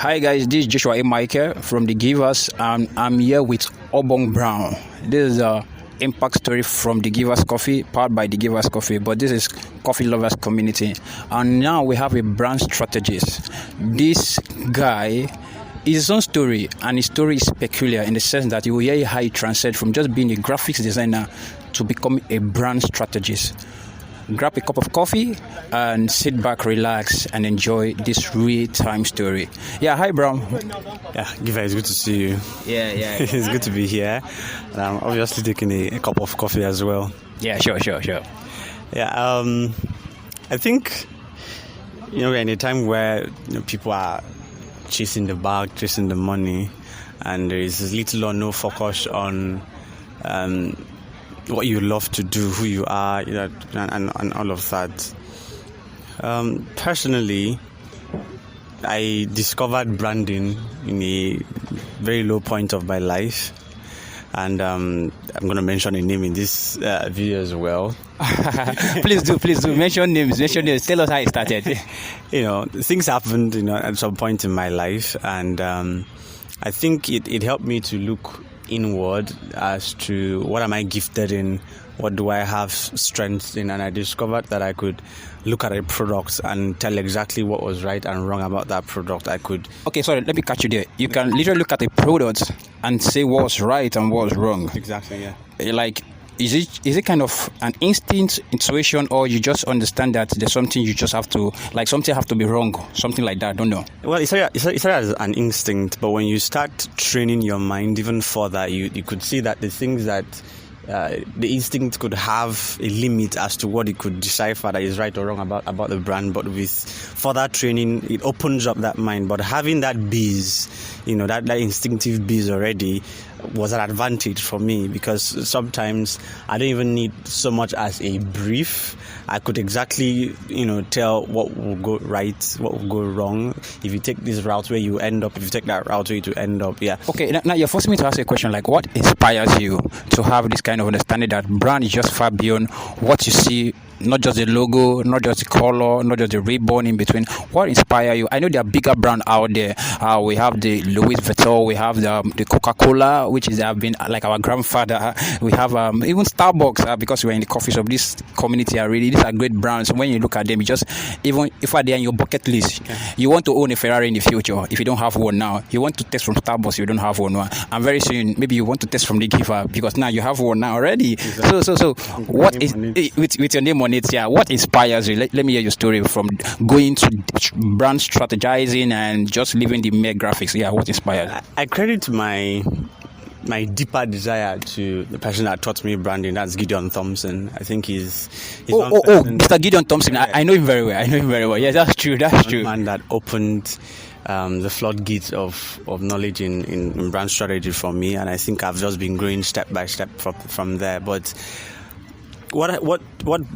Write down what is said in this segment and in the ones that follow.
Hi guys, this is Joshua A. Michael from The Givers, and I'm here with Obong Brown. This is a impact story from The Givers Coffee, powered by The Givers Coffee, but this is coffee lovers community. And now we have a brand strategist. This guy, his own story, and his story is peculiar in the sense that you will hear how he transcended from just being a graphics designer to becoming a brand strategist. Grab a cup of coffee and sit back, relax, and enjoy this real-time story. Yeah, hi, Brown. Yeah, Giva, it's good to see you. Yeah. It's good to be here. And I'm obviously taking a cup of coffee as well. Yeah, sure. Yeah, I think, we're in a time where people are chasing the bag, chasing the money, and there is little or no focus on what you love to do, who you are, and all of that. Personally, I discovered branding in a very low point of my life, and I'm going to mention a name in this video as well. Please do mention names. Tell us how it started. Things happened, at some point in my life, and I think it helped me to look inward as to what am I gifted in, what do I have strengths in, and I discovered that I could look at a product and tell exactly what was right and wrong about that product. Okay, sorry, let me catch you there. You can literally look at a product and say what's right and what's wrong. Exactly, yeah. Like, is it kind of an instinct, intuition, or you just understand that there's something you just have to, like something have to be wrong, something like that? I don't know. Well, it's as an instinct, but when you start training your mind even further, you could see that the things that the instinct could have a limit as to what it could decipher that is right or wrong about the brand, but with further training, it opens up that mind. But having that biz, that instinctive biz already was an advantage for me, because sometimes I don't even need so much as a brief. I could exactly, tell what will go right, what will go wrong. If you take this route, where you end up. If you take that route, where you end up. Yeah. Okay. Now you're forcing me to ask you a question. Like, what inspires you to have this kind of understanding that brand is just far beyond what you see? Not just the logo, not just the color, not just the ribbon in between. What inspires you? I know there are bigger brands out there. We have the Louis Vuitton, we have the Coca-Cola, which is have been like our grandfather. We have even Starbucks, because we're in the coffee shop. This community are really, these are great brands. When you look at them, you just, even if they're in your bucket list, you want to own a Ferrari in the future. If you don't have one now, you want to test from Starbucks, you don't have one now. And very soon, maybe you want to test from the Giver, because now you have one now already. Exactly. So what is with your name on it? Yeah, what inspires you? Let me hear your story from going to brand strategizing and just leaving the mere graphics. Yeah, what inspires you? I credit my deeper desire to the person that taught me branding. That's Gideon Thompson. I think he's Mr. Gideon Thompson. Yeah. I know him very well. Yeah, that's true. Man that opened the floodgates of knowledge in brand strategy for me, and I think I've just been growing step by step from there. But what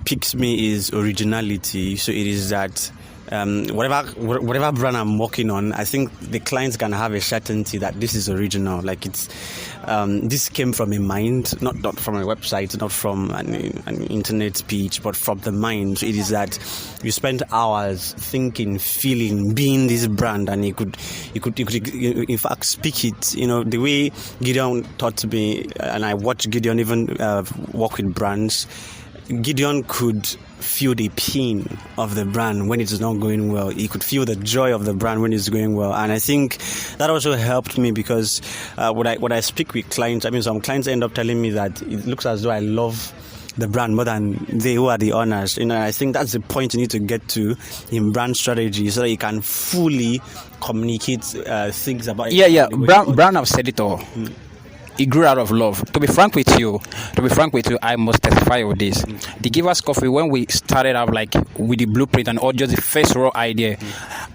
piques me is originality. So it is that whatever brand I'm working on, I think the clients can have a certainty that this is original. Like it's this came from a mind, not from a website, not from an internet speech, but from the mind. So it is that you spend hours thinking, feeling, being this brand, and you could in fact speak it. The way Gideon taught me, and I watched Gideon even work with brands. Gideon could feel the pain of the brand when it's not going well. He could feel the joy of the brand when it's going well. And I think that also helped me, because when I speak with clients, some clients end up telling me that it looks as though I love the brand more than they who are the owners. I think that's the point you need to get to in brand strategy, so that you can fully communicate things about it. Yeah. Brand have said it all. It grew out of love. To be frank with you, I must testify of this. The Givers Coffee, when we started out like with the blueprint and all, just the first raw idea,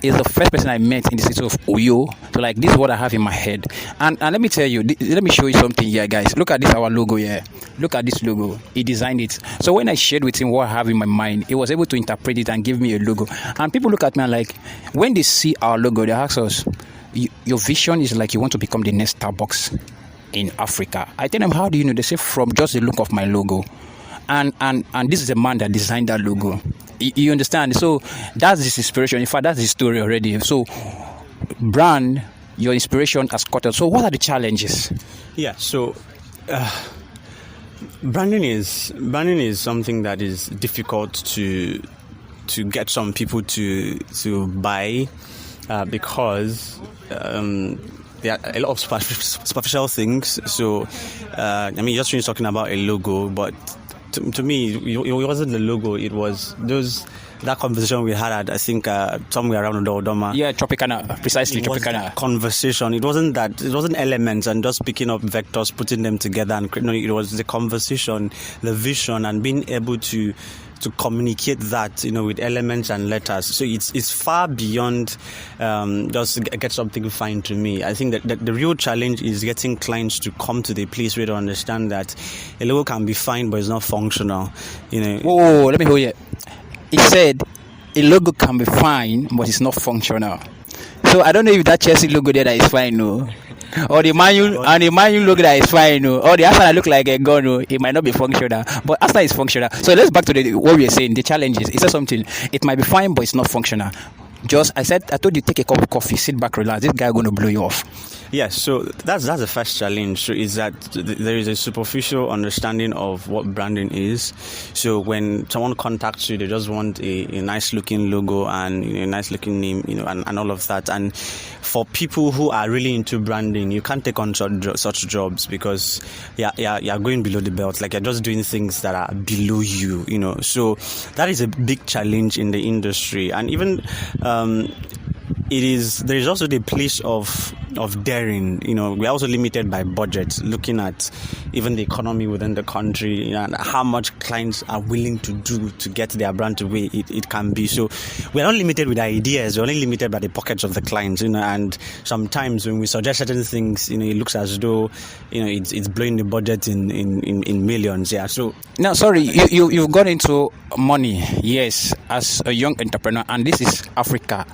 is the first person I met in the city of Uyo. So like, this is what I have in my head. And let me tell you, let me show you something here, guys. Look at this, our logo here. Look at this logo. He designed it. So when I shared with him what I have in my mind, he was able to interpret it and give me a logo. And people look at me and like, when they see our logo, they ask us, your vision is like you want to become the next Starbucks in Africa. I tell them, how do you know? They say, from just the look of my logo. And this is a man that designed that logo. You understand? So that's his inspiration. In fact, that's his story already. So brand, your inspiration has caught. So what are the challenges? Yeah, so branding is something that is difficult to get some people to buy because there are a lot of superficial things. So I mean, just when you're talking about a logo, but to me, it wasn't the logo. It was that conversation we had at, I think, somewhere around Odoma. Yeah, Tropicana, precisely Tropicana. Conversation. It wasn't elements and just picking up vectors, putting them together, and no, it was the conversation, the vision, and being able to communicate that, with elements and letters. So it's far beyond just get something fine to me. I think that the real challenge is getting clients to come to the place where they understand that a logo can be fine, but it's not functional. Whoa, let me hear you. He said a logo can be fine, but it's not functional. So I don't know if that Chelsea logo there that is fine, no. Or the Man U logo that is fine, no. Or the Arsenal look like a gun, no. It might not be functional, but Arsenal is functional. So let's back to what we were saying. The challenges. Is that something? It might be fine, but it's not functional. I told you, take a cup of coffee, sit back, relax. This guy going to blow you off. Yes, so that's the first challenge. So is that there is a superficial understanding of what branding is. So when someone contacts you, they just want a nice looking logo and a nice looking name, and all of that. And for people who are really into branding, you can't take on such jobs because you're going below the belt. Like, you're just doing things that are below you, So that is a big challenge in the industry. And even there is also the place of daring. We're also limited by budget, looking at even the economy within the country, and how much clients are willing to do to get their brand to where it can be. So we're not limited with ideas, we're only limited by the pockets of the clients, and sometimes when we suggest certain things, it looks as though, it's blowing the budget in millions. Yeah. So now, sorry, you've got into money, yes, as a young entrepreneur, and this is Africa.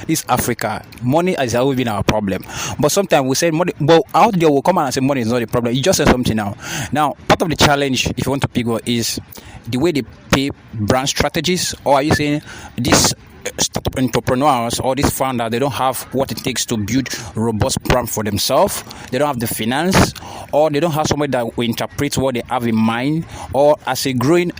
This Africa, money has always been our problem. But sometimes we say money, but out there will come out and say money is not a problem. You just said something now. Now, part of the challenge, if you want to pick one, is the way they pay brand strategies. Or are you saying this startup entrepreneurs or these founders, they don't have what it takes to build robust brand for themselves? They don't have the finance, or they don't have somebody that will interpret what they have in mind, or as a growing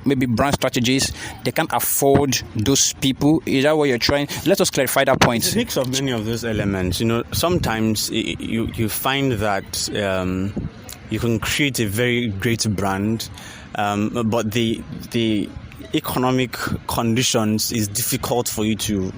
maybe brand strategies, they can't afford those people. Is that what you're trying? Let us clarify that point. It's a mix of many of those elements. Sometimes you find that you can create a very great brand, but the economic conditions is difficult for you to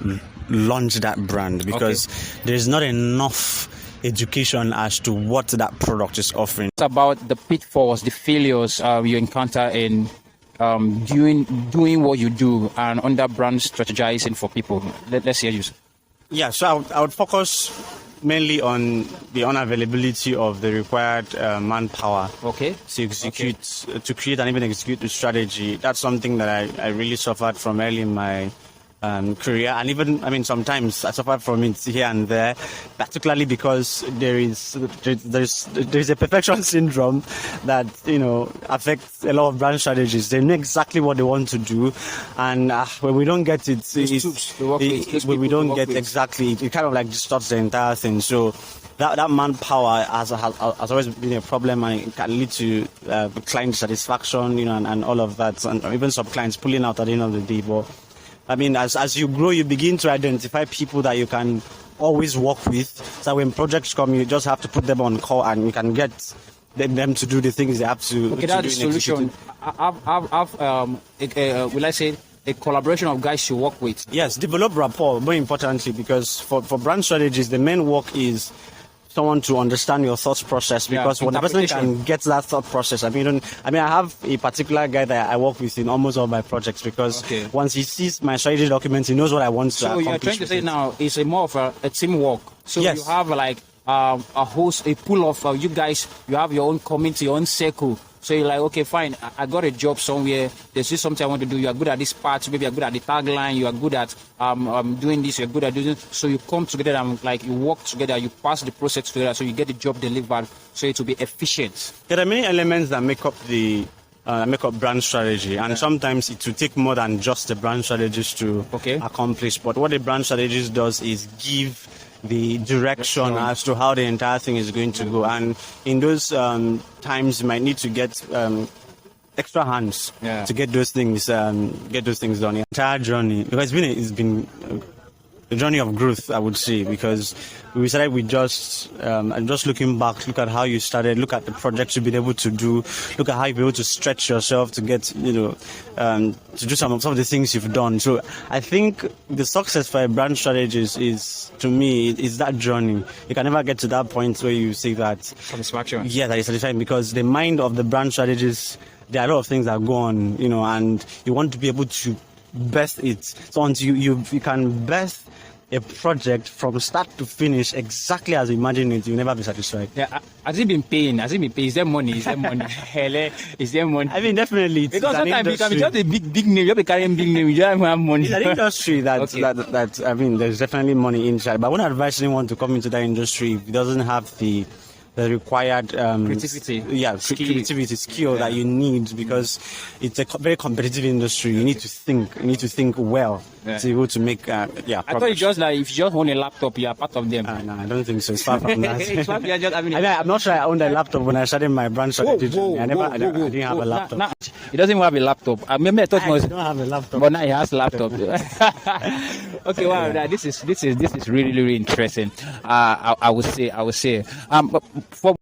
launch that brand because there's not enough education as to what that product is offering. It's about the pitfalls, the failures you encounter in doing what you do and under brand strategizing for people. Let's hear you. Yeah, so I would focus mainly on the unavailability of the required manpower to execute, to create and even execute the strategy. That's something that I really suffered from early in my career, and even sometimes I suffered from it here and there, particularly because there's a perfection syndrome that affects a lot of brand strategies. They know exactly what they want to do, and when we don't get it, when we don't get exactly, it kind of like distorts the entire thing. So that manpower has always been a problem, and it can lead to client satisfaction, and all of that, and even some clients pulling out at the end of the day. But as you grow, you begin to identify people that you can always work with. So when projects come, you just have to put them on call, and you can get them to do the things they have to. Okay, that's the solution. Will I say a collaboration of guys you work with? Yes, develop rapport, more importantly, because for brand strategies, the main work is someone to understand your thought process, because when a person can get that thought process, I have a particular guy that I work with in almost all my projects, because once he sees my strategy documents, he knows what I want to accomplish. So you're trying to say now it's more of a teamwork. So yes. You have like a pool of you guys, you have your own community, your own circle. So you're like, okay, fine, I got a job somewhere, there's just something I want to do, you are good at this part, maybe you're good at the tagline, you are good at doing this, you're good at doing this. So you come together and you work together, you pass the process together, so you get the job delivered, so it will be efficient. There are many elements that make up the make up brand strategy, and sometimes it will take more than just the brand strategist to accomplish. But what the brand strategist does is give the direction as to how the entire thing is going to go, and in those times you might need to get extra hands to get those things done. The entire journey, because it's been a journey of growth, I would say, because we started with just looking back, look at how you started, look at the projects you've been able to do, look at how you've been able to stretch yourself to get, to do some of the things you've done. So I think the success for a brand strategist is, to me, is that journey. You can never get to that point where you say that satisfaction. Yeah, that is satisfying, because the mind of the brand strategist, there are a lot of things that go on, and you want to be able to best it. So until you can best a project from start to finish exactly as you imagine it, you'll never be satisfied. Yeah, has it been paying? Is there money? Is there money? Is there money? I mean, definitely. Because sometimes you can be just a big name, you'll be carrying big name, you don't have money. It's an industry that I mean, there's definitely money inside. But I wouldn't advise anyone to come into that industry if it doesn't have the required creativity skill that you need, because it's a very competitive industry. You need to think well to be able to make I thought it's just like if you just own a laptop, you are part of them. No, I don't think so. It's far from that. I mean, I'm not sure I owned a laptop when I started my brand strategy. I didn't have a laptop. He doesn't have a laptop. I thought I don't have a laptop, but now he has a laptop. Okay, wow, this is really interesting. I would say. But for